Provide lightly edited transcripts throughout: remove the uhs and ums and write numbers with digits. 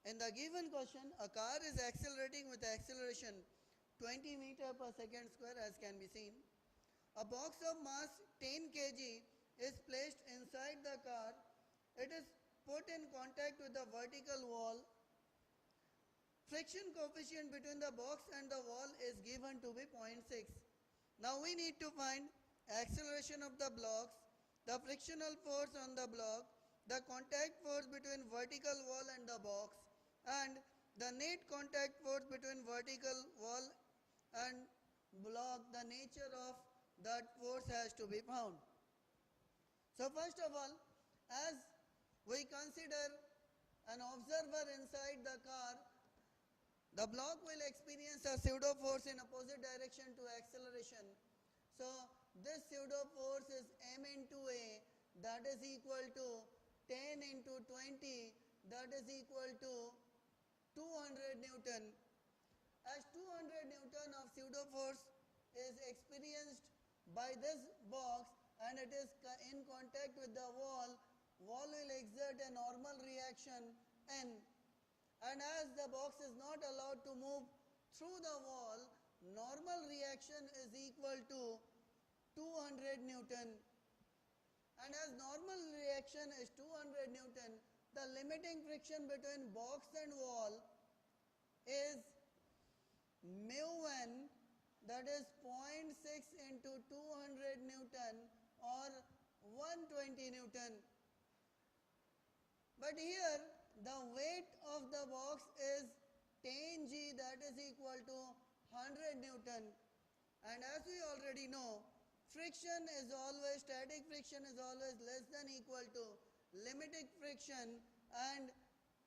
In the given question, a car is accelerating with acceleration 20 meter per second square as can be seen. A box of mass 10 kg is placed inside the car. It is put in contact with the vertical wall. Friction coefficient between the box and the wall is given to be 0.6. Now we need to find acceleration of the blocks, the frictional force on the block, the contact force between vertical wall and the box, and the net contact force between vertical wall and block. The nature of that force has to be found. So first of all, as we consider an observer inside the car, the block will experience a pseudo force in opposite direction to acceleration. So this pseudo force is m into a, that is equal to 10 into 20, that is equal to 200 Newton. As 200 Newton of pseudo force is experienced by this box and it is in contact with the wall will exert a normal reaction N. And as the box is not allowed to move through the wall, normal reaction is equal to 200 Newton. And as normal reaction is 200 Newton, the limiting friction between box and wall is mu1, that is 0.6 into 200 Newton or 120 Newton. But here the weight of the box is 10 g, that is equal to 100 Newton. And as we already know, static friction is always less than equal to limiting friction, and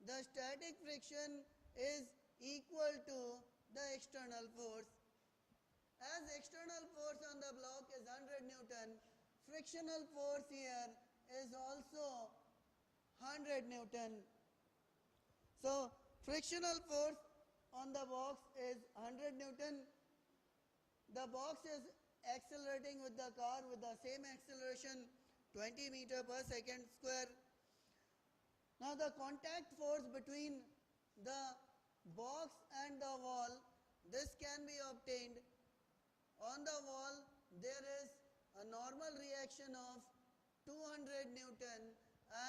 the static friction is equal to the external force. As external force on the block is 100 Newton, frictional force here is also 100 Newton. So frictional force on the box is 100 Newton. The box is accelerating with the car with the same acceleration 20 meter per second square. Now the contact force between the box and the wall, this can be obtained. On the wall there is a normal reaction of 200 Newton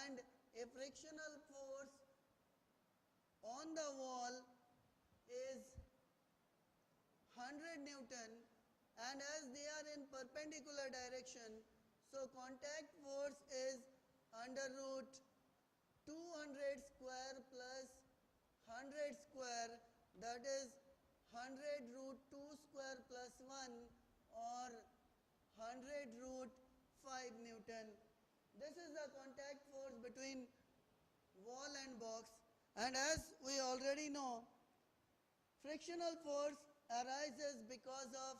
and a frictional force on the wall is 100 Newton, and as they are in perpendicular direction, so contact force is under root 200 square plus 100 square, that is 100 root 2 square plus 1 or 100 root 5 Newton. This is the contact force between wall and box. And as we already know, frictional force arises because of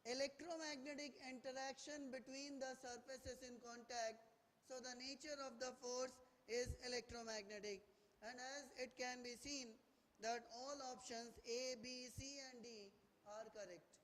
electromagnetic interaction between the surfaces in contact. So the nature of the force is electromagnetic. And as it can be seen that all options A, B, C and D are correct.